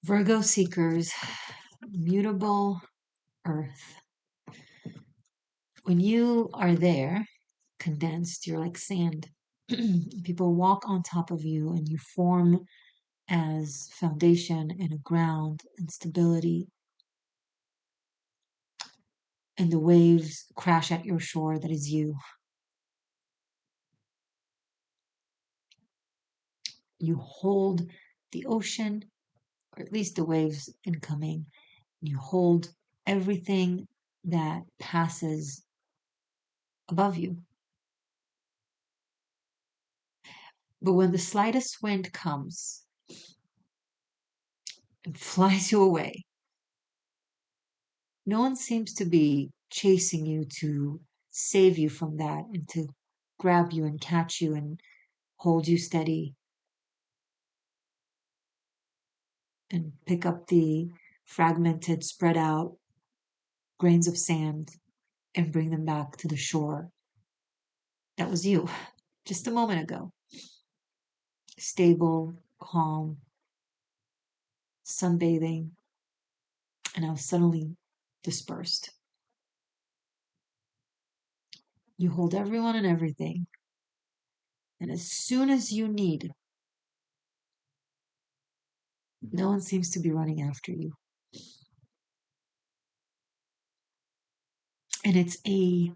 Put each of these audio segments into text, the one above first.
Virgo seekers, mutable earth. When you are there, condensed, you're like sand. People walk on top of you and you form as foundation and a ground and stability. And the waves crash at your shore, that is you. You hold the ocean, or at least the waves incoming. You hold everything that passes above you. But when the slightest wind comes and flies you away, no one seems to be chasing you to save you from that and to grab you and catch you and hold you steady and pick up the fragmented, spread out grains of sand and bring them back to the shore. That was you just a moment ago. Stable, calm, sunbathing, and now suddenly dispersed. You hold everyone and everything. And as soon as you need, no one seems to be running after you. And it's a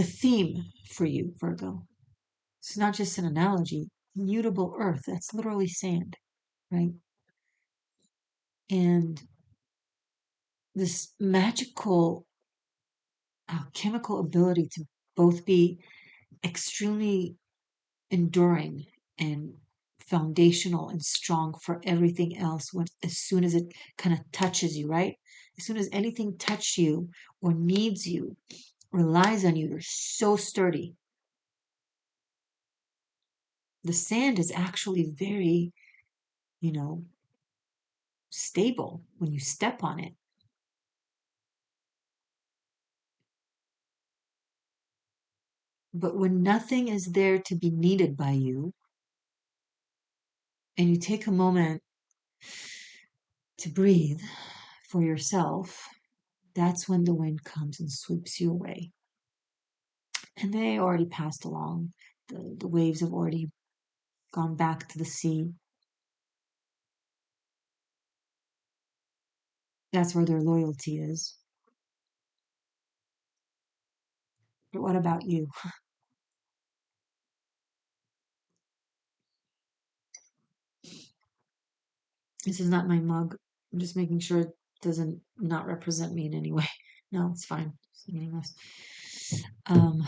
theme for you, Virgo. It's not just an analogy. Mutable earth, that's literally sand, right? And this magical chemical ability to both be extremely enduring and foundational and strong for everything else when as soon as it kind of touches you, right? As soon as anything touches you or needs you, relies on you, you're so sturdy. The sand is actually very, you know, stable when you step on it. But when nothing is there to be needed by you, and you take a moment to breathe for yourself, that's when the wind comes and sweeps you away. And they already passed along. The waves have already gone back to the sea. That's where their loyalty is. But what about you? This is not my mug. I'm just making sure it doesn't not represent me in any way. No, it's fine. It's meaningless. Um,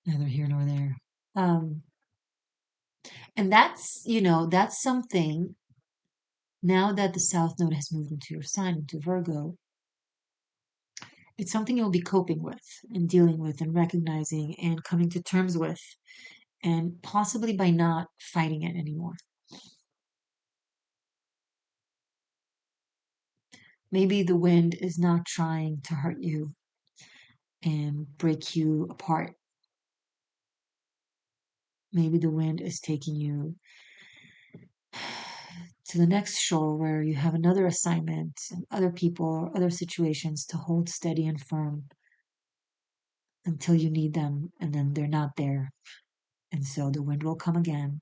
neither here nor there. Um, and that's something now that the South Node has moved into your sign, into Virgo, it's something you'll be coping with and dealing with and recognizing and coming to terms with, and possibly by not fighting it anymore. Maybe the wind is not trying to hurt you and break you apart. Maybe the wind is taking you to the next shore where you have another assignment and other people or other situations to hold steady and firm until you need them, and then they're not there. And so the wind will come again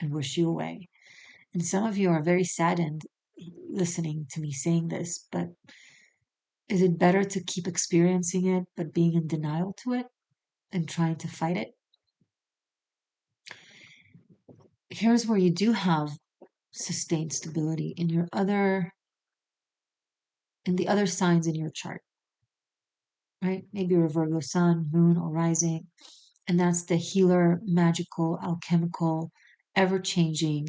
and wish you away. And some of you are very saddened listening to me saying this, but is it better to keep experiencing it but being in denial to it and trying to fight it? Here's where you do have sustained stability in the other signs in your chart, right? Maybe you're a Virgo sun, moon, or rising, and that's the healer, magical, alchemical, ever-changing,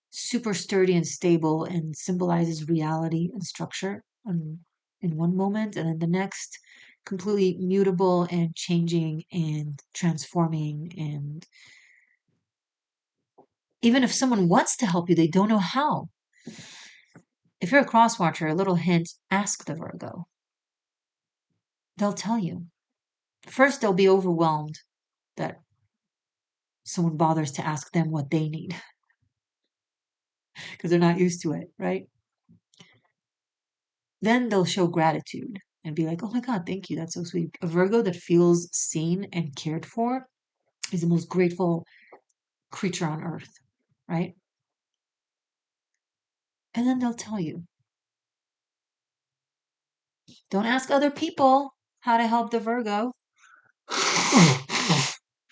super sturdy and stable, and symbolizes reality and structure in one moment, and then the next completely mutable and changing and transforming. And even if someone wants to help you, they don't know how. If you're a cross watcher, a little hint, ask the Virgo. They'll tell you. First, they'll be overwhelmed that someone bothers to ask them what they need because they're not used to it, right? Then they'll show gratitude and be like, oh my God, thank you. That's so sweet. A Virgo that feels seen and cared for is the most grateful creature on earth, right? And then they'll tell you. Don't ask other people how to help the Virgo.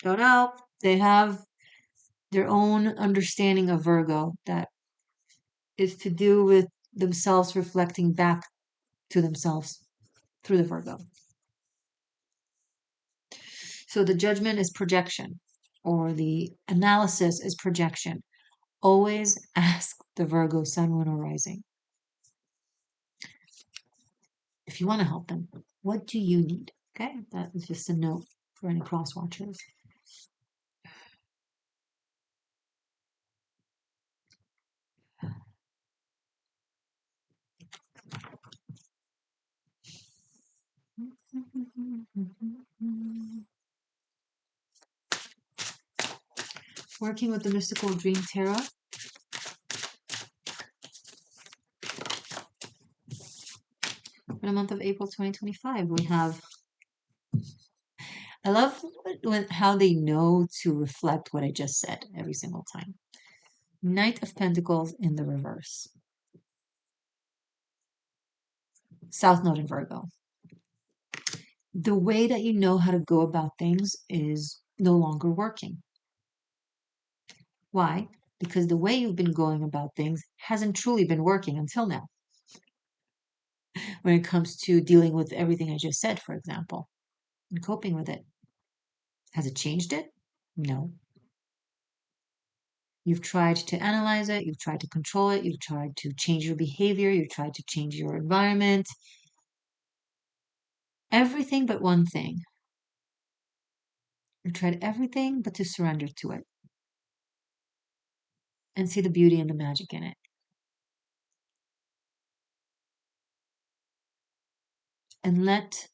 Don't know. They have their own understanding of Virgo that is to do with themselves reflecting back to themselves through the Virgo. So the judgment is projection, or the analysis is projection. Always ask the Virgo sun, moon, or rising. If you want to help them, what do you need? Okay, that is just a note for any cross watchers. Working with the Mystical Dream Tarot. For the month of April 2025, we have, I love how they know to reflect what I just said every single time. Knight of Pentacles in the reverse. South Node in Virgo. The way that you know how to go about things is no longer working. Why? Because the way you've been going about things hasn't truly been working until now. When it comes to dealing with everything I just said, for example, and coping with it. Has it changed it? No. You've tried to analyze it, you've tried to control it, you've tried to change your behavior, you've tried to change your environment. Everything but one thing. You've tried everything but to surrender to it and see the beauty and the magic in it. And let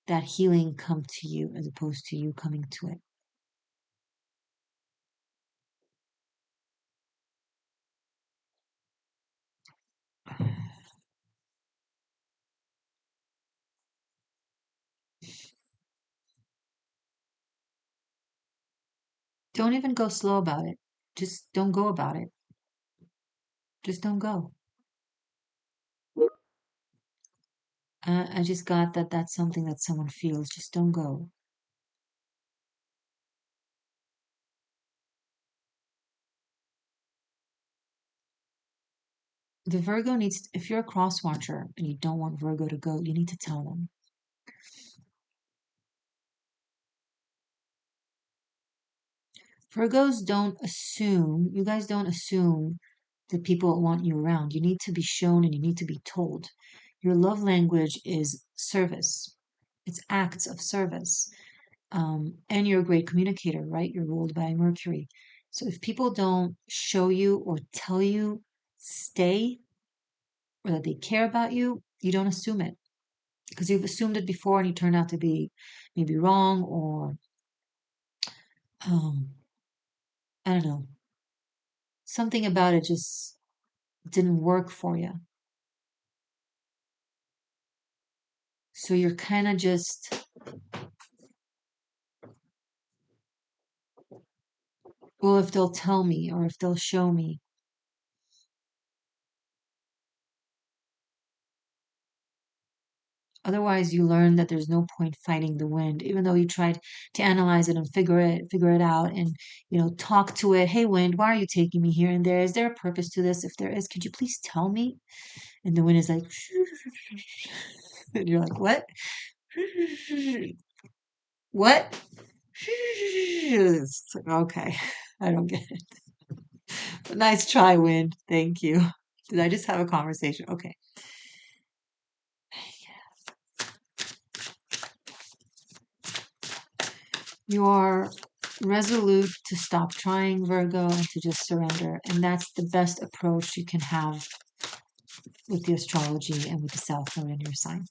that healing come to you as opposed to you coming to it. Don't even go slow about it. Just don't go about it. Just don't go. I just got that that's something that someone feels. Just don't go. The Virgo needs, if you're a cross watcher and you don't want Virgo to go, you need to tell them. Virgos don't assume, you guys don't assume that people want you around. You need to be shown and you need to be told. Your love language is service, it's acts of service. And you're a great communicator, right? You're ruled by Mercury. So if people don't show you or tell you stay or that they care about you, you don't assume it because you've assumed it before and you turned out to be maybe wrong or um, I don't know, something about it just didn't work for you. So you're kind of just, well, if they'll tell me or if they'll show me. Otherwise, you learn that there's no point fighting the wind, even though you tried to analyze it and figure it out, and talk to it. Hey, wind, why are you taking me here and there? Is there a purpose to this? If there is, could you please tell me? And the wind is like, and you're like, what? What? It's like, okay, I don't get it. But nice try, wind. Thank you. Did I just have a conversation? Okay. You are resolute to stop trying, Virgo, and to just surrender. And that's the best approach you can have with the astrology and with the South Node in your sign.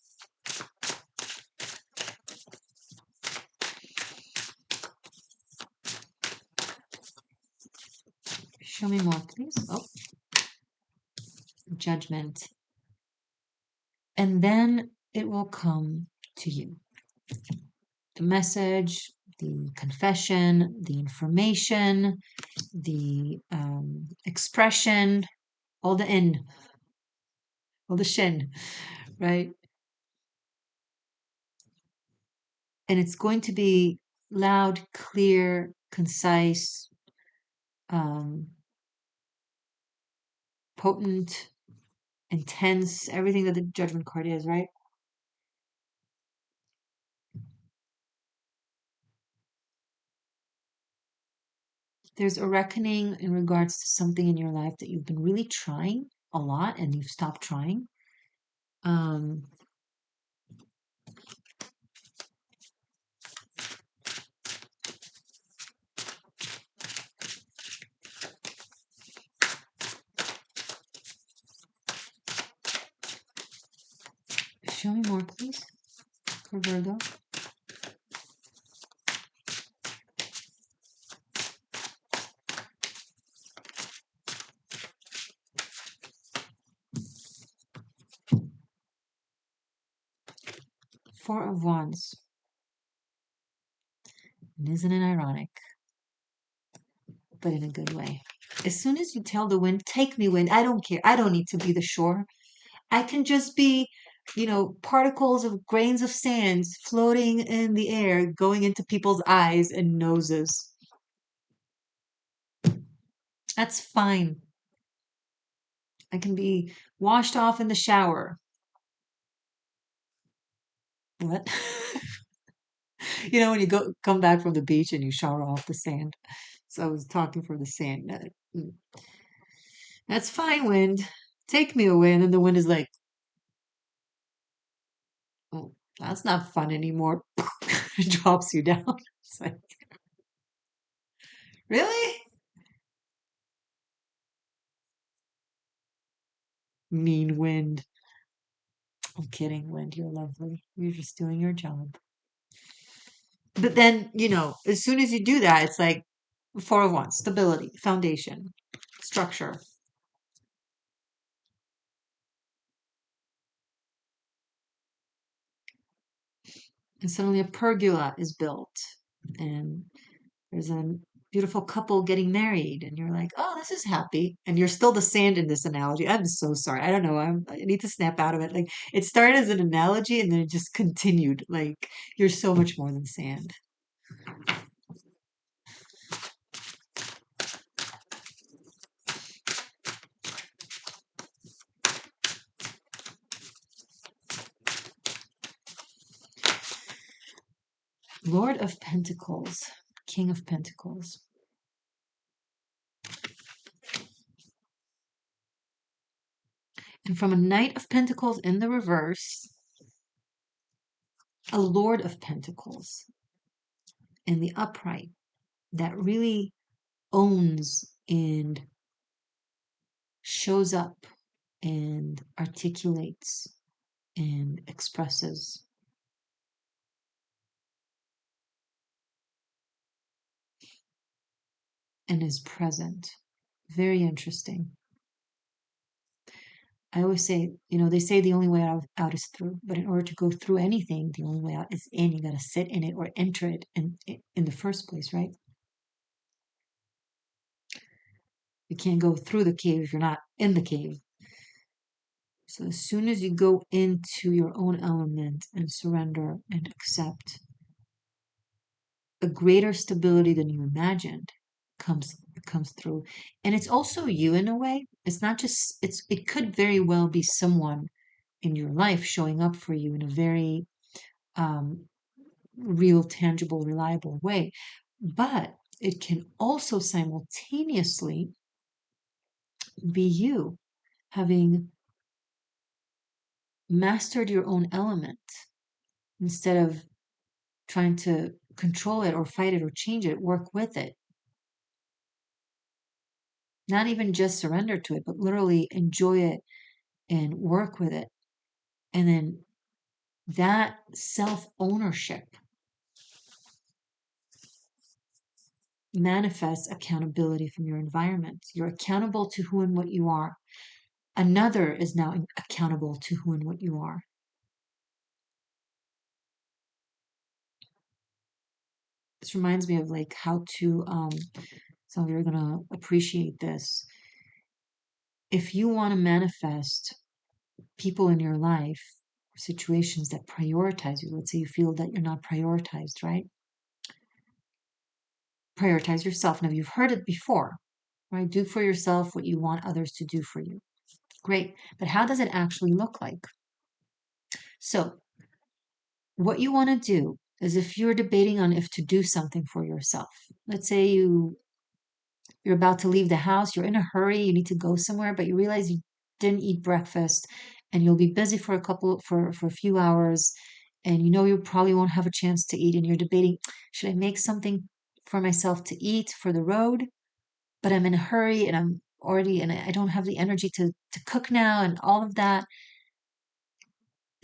Show me more, please. Oh, Judgment. And then it will come to you. The message, the confession, the information, the expression, all the in, all the shin, right? And it's going to be loud, clear, concise, um, potent, intense, everything that the judgment card is, right? There's a reckoning in regards to something in your life that you've been really trying a lot and you've stopped trying. Um, Show me more, please, for Virgo. Four of Wands. And isn't it ironic? But in a good way. As soon as you tell the wind, take me, wind, I don't care. I don't need to be the shore. I can just be, particles of grains of sand floating in the air, going into people's eyes and noses. That's fine. I can be washed off in the shower. What? When you come back from the beach and you shower off the sand. So I was talking for the sand. That's fine, wind. Take me away. And then the wind is like, oh, that's not fun anymore. It drops you down. It's like, really? Mean wind. I'm kidding, wind. You're lovely. You're just doing your job. But then, as soon as you do that, it's like four of wands, stability, foundation, structure. And suddenly a pergola is built. And there's a beautiful couple getting married. And you're like, oh, this is happy. And you're still the sand in this analogy. I'm so sorry. I don't know. I need to snap out of it. Like it started as an analogy and then it just continued. Like you're so much more than sand. Lord of Pentacles, King of Pentacles. And from a Knight of Pentacles in the reverse, a Lord of Pentacles in the upright that really owns and shows up and articulates and expresses. And is present. Very interesting. I always say, they say the only way out is through, but in order to go through anything, the only way out is in. You got to sit in it or enter it in the first place, right? You can't go through the cave if you're not in the cave. So as soon as you go into your own element and surrender and accept, a greater stability than you imagined comes through. And it's also you in a way. It's not just it could very well be someone in your life showing up for you in a very um, real, tangible, reliable way. But it can also simultaneously be you having mastered your own element instead of trying to control it or fight it or change it, work with it. Not even just surrender to it, but literally enjoy it and work with it. And then that self ownership manifests accountability from your environment. You're accountable to who and what you are. Another is now accountable to who and what you are. This reminds me of like how to, some of you are going to appreciate this. If you want to manifest people in your life, situations that prioritize you, let's say you feel that you're not prioritized, right? Prioritize yourself. Now, you've heard it before, right? Do for yourself what you want others to do for you. Great. But how does it actually look like? So, what you want to do is if you're debating on if to do something for yourself, let's say you're about to leave the house, you're in a hurry, you need to go somewhere, but you realize you didn't eat breakfast and you'll be busy for a few hours and you know you probably won't have a chance to eat and you're debating, should I make something for myself to eat for the road? But I'm in a hurry and I'm already and I don't have the energy to cook now and all of that.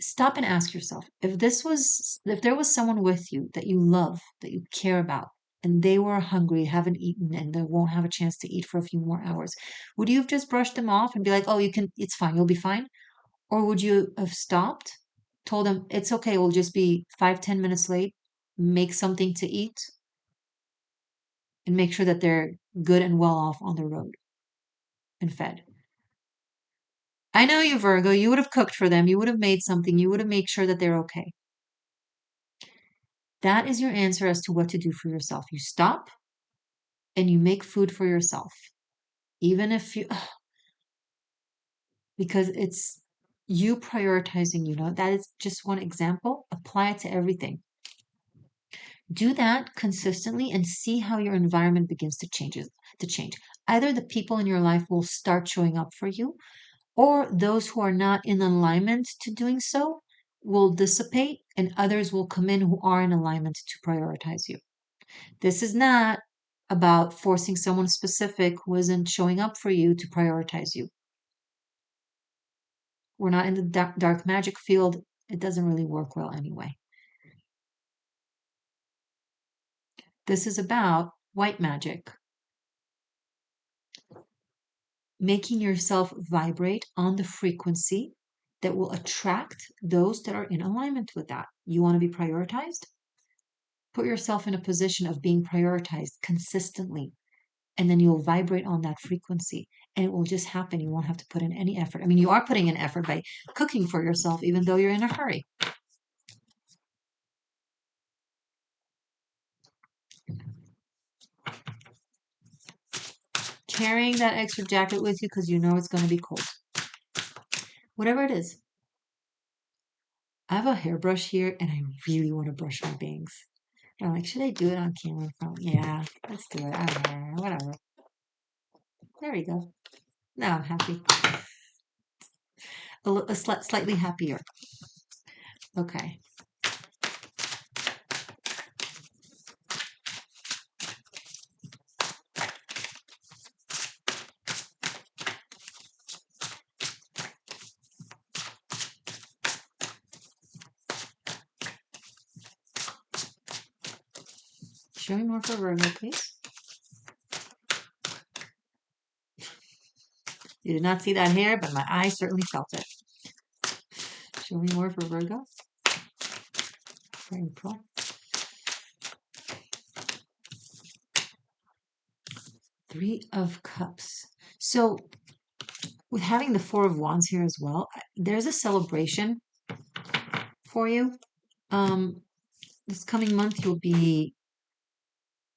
Stop and ask yourself, if there was someone with you that you love, that you care about, and they were hungry, haven't eaten, and they won't have a chance to eat for a few more hours, would you have just brushed them off and be like, oh, you can, it's fine, you'll be fine? Or would you have stopped, told them, it's okay, we'll just be 5, 10 minutes late, make something to eat, and make sure that they're good and well off on the road and fed? I know you, Virgo, you would have cooked for them, you would have made something, you would have made sure that they're okay. That is your answer as to what to do for yourself. You stop and you make food for yourself. Even if you, because it's you prioritizing, that is just one example. Apply it to everything. Do that consistently and see how your environment begins to change. Either the people in your life will start showing up for you, or those who are not in alignment to doing so will dissipate and others will come in who are in alignment to prioritize you. This is not about forcing someone specific who isn't showing up for you to prioritize you. We're not in the dark magic field. It doesn't really work well anyway. This is about white magic, making yourself vibrate on the frequency that will attract those that are in alignment with that. You want to be prioritized? Put yourself in a position of being prioritized consistently, and then you'll vibrate on that frequency and it will just happen. You won't have to put in any effort. I mean, you are putting in effort by cooking for yourself, even though you're in a hurry. Carrying that extra jacket with you because you know it's going to be cold. Whatever it is. I have a hairbrush here and I really want to brush my bangs. I'm like, should I do it on camera? Yeah, let's do it. I don't know, whatever. There we go. Now I'm happy. Slightly happier. Okay. Show me more for Virgo, please. You did not see that hair, but my eye certainly felt it. Show me more for Virgo. Very cool. Three of Cups. So with having the Four of Wands here as well, there's a celebration for you. This coming month, you'll be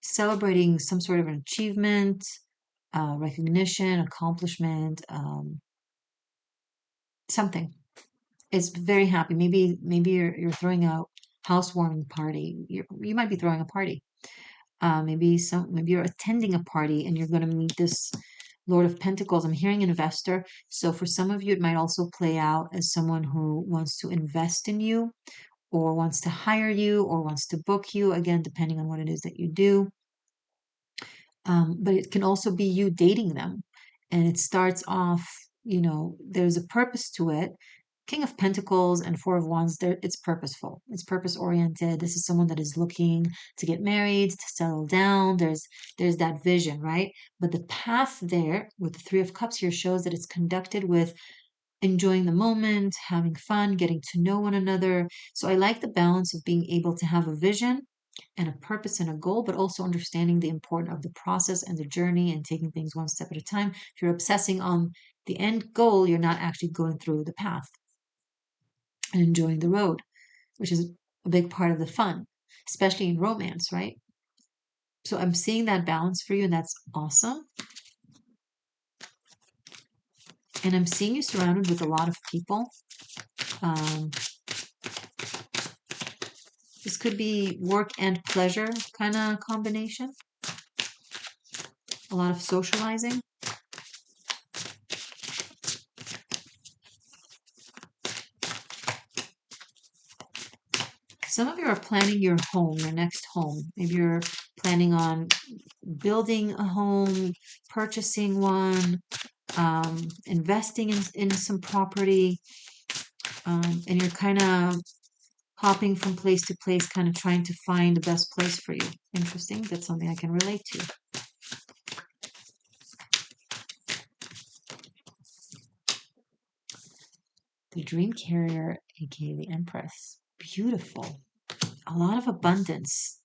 celebrating some sort of an achievement, recognition, accomplishment, something. It's very happy. Maybe you're throwing a housewarming party. You might be throwing a party. Maybe you're attending a party and you're going to meet this Lord of Pentacles. I'm hearing investor. So for some of you, it might also play out as someone who wants to invest in you or wants to hire you or wants to book you, again, depending on what it is that you do. But it can also be you dating them. And it starts off, there's a purpose to it. King of Pentacles and Four of Wands, it's purposeful. It's purpose-oriented. This is someone that is looking to get married, to settle down. There's that vision, right? But the path there with the Three of Cups here shows that it's conducted with enjoying the moment, having fun, getting to know one another. So I like the balance of being able to have a vision and a purpose and a goal, but also understanding the importance of the process and the journey and taking things one step at a time. If you're obsessing on the end goal, you're not actually going through the path and enjoying the road, which is a big part of the fun, especially in romance, right? So I'm seeing that balance for you, and that's awesome. And I'm seeing you surrounded with a lot of people. Um, this could be work and pleasure kind of combination. A lot of socializing. Some of you are planning your home, your next home. Maybe you're planning on building a home, purchasing one, investing in some property, and you're kind of hopping from place to place, kind of trying to find the best place for you. Interesting. That's something I can relate to. The Dream Carrier, aka the Empress. Beautiful. A lot of abundance.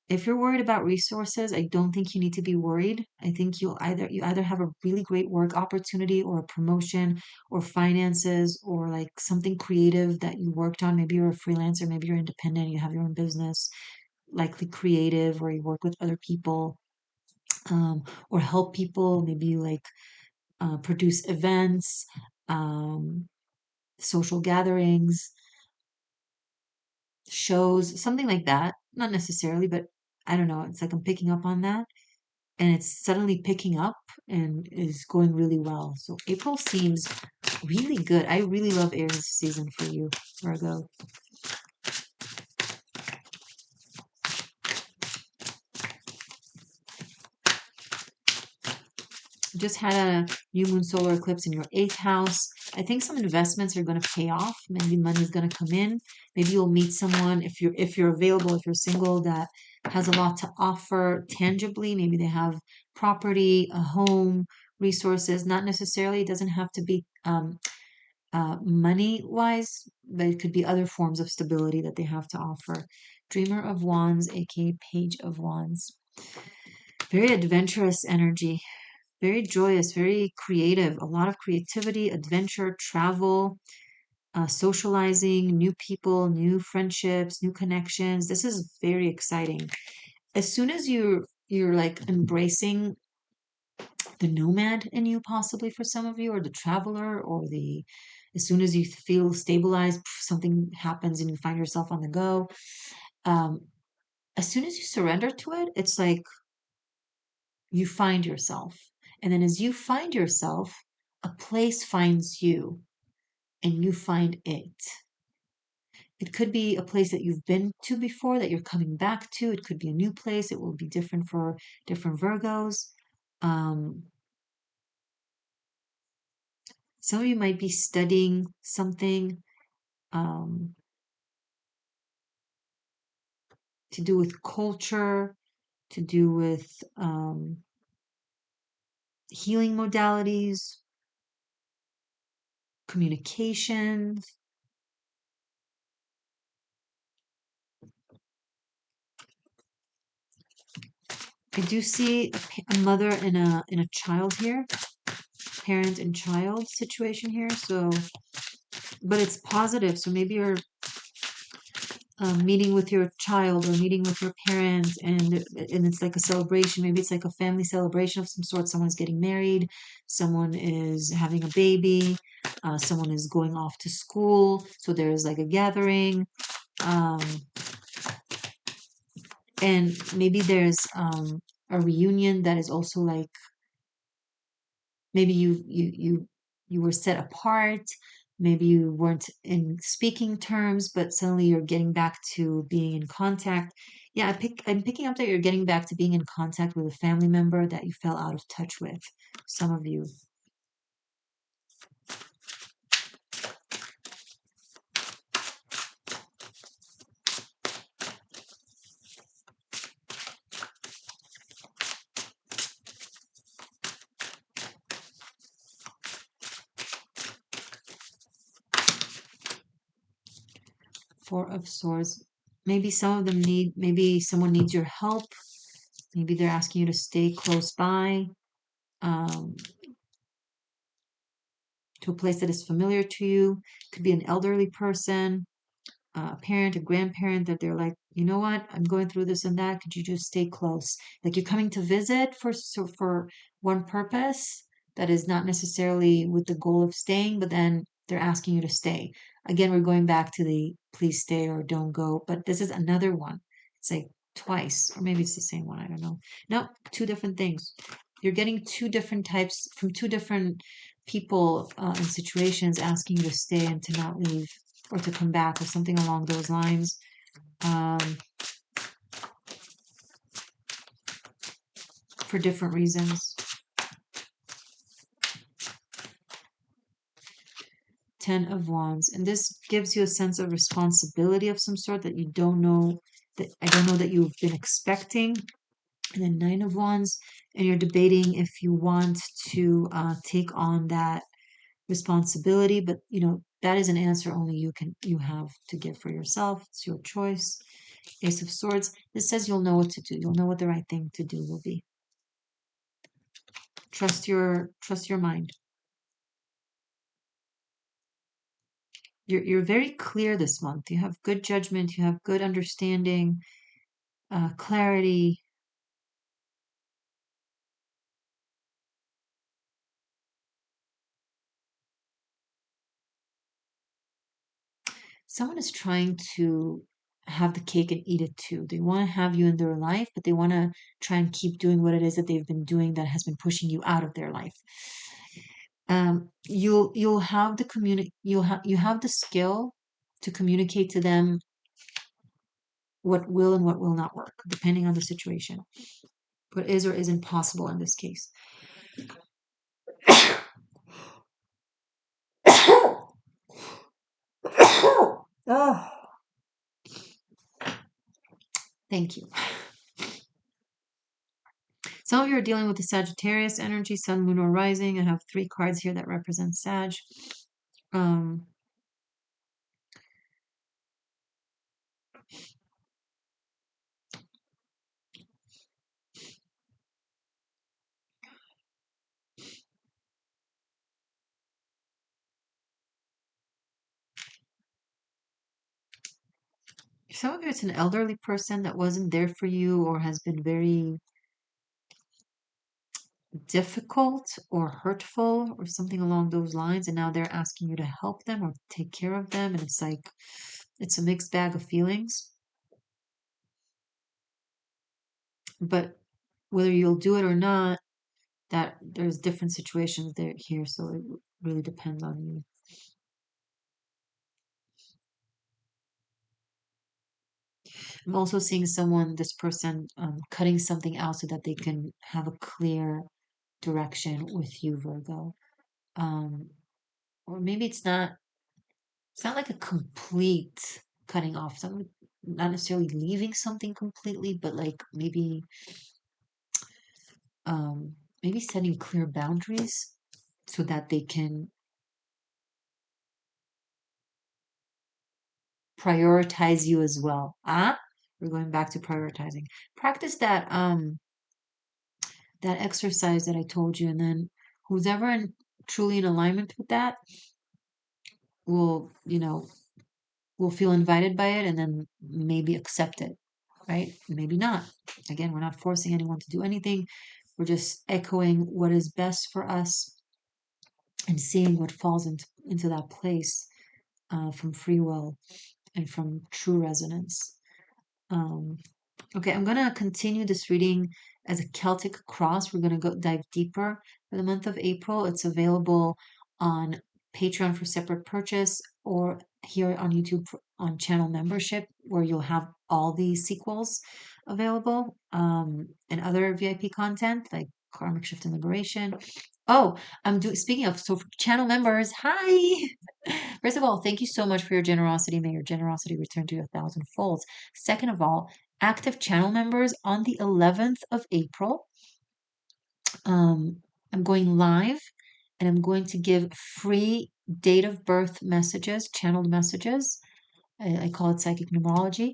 If you're worried about resources, I don't think you need to be worried. I think you either have a really great work opportunity or a promotion or finances or like something creative that you worked on. Maybe you're a freelancer, maybe you're independent, you have your own business, likely creative, or you work with other people, or help people. Maybe you like produce events, um, social gatherings, shows, something like that. Not necessarily, but I don't know. It's like I'm picking up on that. And it's suddenly picking up and is going really well. So April seems really good. I really love Aries season for you, Virgo. Just had a new moon solar eclipse in your eighth house. I think some investments are going to pay off. Maybe money is going to come in. Maybe you'll meet someone if you're available, if you're single, that has a lot to offer tangibly. Maybe they have property, a home, resources. Not necessarily. It doesn't have to be money wise, but it could be other forms of stability that they have to offer. Dreamer of Wands, aka Page of Wands. Very adventurous energy, very joyous, very creative, a lot of creativity, adventure, travel, socializing, new people, new friendships, new connections. This is very exciting. As soon as you're like embracing the nomad in you, possibly for some of you, or the traveler, or the as soon as you feel stabilized, something happens and you find yourself on the go. Um, as soon as you surrender to it, it's like you find yourself. And then as you find yourself, a place finds you and you find it. It could be a place that you've been to before that you're coming back to. It could be a new place. It will be different for different Virgos. Um, some of you might be studying something um, to do with culture, to do with healing modalities, communications. I do see a mother and a child here, parent and child situation here. So, but it's positive. So maybe you're meeting with your child or meeting with your parents, and it's like a celebration. Maybe it's like a family celebration of some sort. Someone's getting married, someone is having a baby, someone is going off to school. So there's like a gathering. Um, and maybe there's a reunion that is also like maybe you were set apart, maybe you weren't in speaking terms, but suddenly you're getting back to being in contact. Yeah, I'm picking up that you're getting back to being in contact with a family member that you fell out of touch with, some of you. Four of Swords. Maybe some of them maybe someone needs your help. Maybe they're asking you to stay close by, to a place that is familiar to you. Could be an elderly person, a parent, a grandparent, that they're like, you know what, I'm going through this and that. Could you just stay close? Like you're coming to visit for one purpose that is not necessarily with the goal of staying, but then they're asking you to stay. Again, we're going back to the please stay or don't go, but this is another one. It's like twice, or maybe it's the same one. I don't know. No, two different things. You're getting two different types from two different people in situations asking you to stay and to not leave or to come back or something along those lines. For different reasons. 10 of Wands. And this gives you a sense of responsibility of some sort that you don't know, that I don't know that you've been expecting. And then 9 of Wands, and you're debating if you want to take on that responsibility, but that is an answer only you have to give for yourself. It's your choice. Ace of Swords. This says you'll know what to do. You'll know what the right thing to do will be. Trust your mind. You're very clear this month. You have good judgment. You have good understanding, clarity. Someone is trying to have the cake and eat it too. They want to have you in their life, but they want to try and keep doing what it is that they've been doing that has been pushing you out of their life. You'll have the you have the skill to communicate to them what will and what will not work, depending on the situation. What is or isn't possible in this case. Oh, thank you. Some of you are dealing with the Sagittarius energy, Sun, Moon, or Rising. I have 3 cards here that represent Sag. Um, some of you, it's an elderly person that wasn't there for you or has been very difficult or hurtful or something along those lines, and now they're asking you to help them or take care of them, and it's like it's a mixed bag of feelings. But whether you'll do it or not, that there's different situations there here, so it really depends on you. I'm also seeing this person cutting something out so that they can have a clear direction with you, Virgo. Or maybe it's not like a complete cutting off, something, not necessarily leaving something completely, but like maybe setting clear boundaries so that they can prioritize you as well. We're going back to prioritizing. Practice that exercise that I told you, and then who's ever truly in alignment with that will, will feel invited by it and then maybe accept it, right? Maybe not. Again, we're not forcing anyone to do anything. We're just echoing what is best for us and seeing what falls into that place from free will and from true resonance. Okay, I'm going to continue this reading as a Celtic cross. We're going to go dive deeper for the month of April. It's available on Patreon for separate purchase or here on YouTube on channel membership, where you'll have all the sequels available and other VIP content like Karmic Shift and Liberation. Oh, speaking of, so for channel members, hi. First of all, thank you so much for your generosity. May your generosity return to you 1,000 folds. Second of all, active channel members on the 11th of April. I'm going live and I'm going to give free date of birth messages, channeled messages. I call it psychic numerology.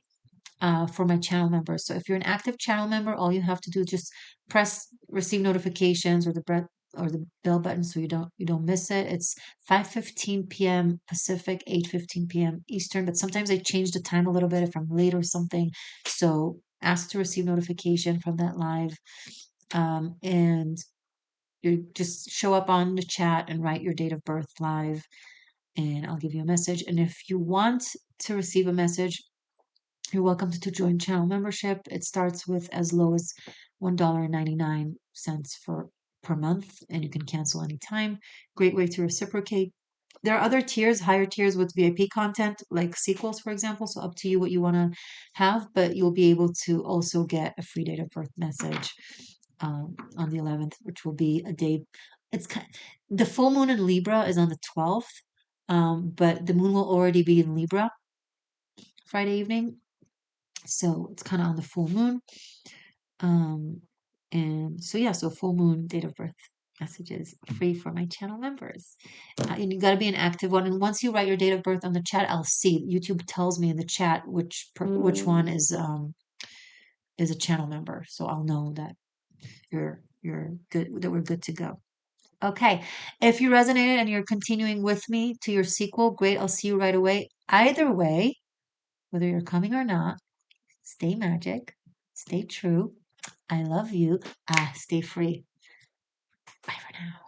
For my channel members. So if you're an active channel member, all you have to do is just press receive notifications or the bell button so you don't miss it. It's 5:15 p.m. Pacific, 8:15 p.m. Eastern, but sometimes I change the time a little bit if I'm late or something. So ask to receive notification from that live. And you just show up on the chat and write your date of birth live, and I'll give you a message. And if you want to receive a message, you're welcome to join channel membership. It starts with as low as $1.99 for per month, and you can cancel anytime. Great way to reciprocate. There are other tiers, higher tiers with VIP content, like sequels, for example. So up to you what you want to have, but you'll be able to also get a free date of birth message on the 11th, which will be a day. The full moon in Libra is on the 12th, but the moon will already be in Libra Friday evening. So it's kind of on the full moon. Um, and so yeah, so full moon date of birth messages free for my channel members. And you got to be an active one. And once you write your date of birth on the chat, I'll see. YouTube tells me in the chat which one is a channel member, so I'll know that you're good, that we're good to go. Okay, if you resonated and you're continuing with me to your sequel, great. I'll see you right away. Either way, whether you're coming or not, stay magic, stay true. I love you. Stay free. Bye for now.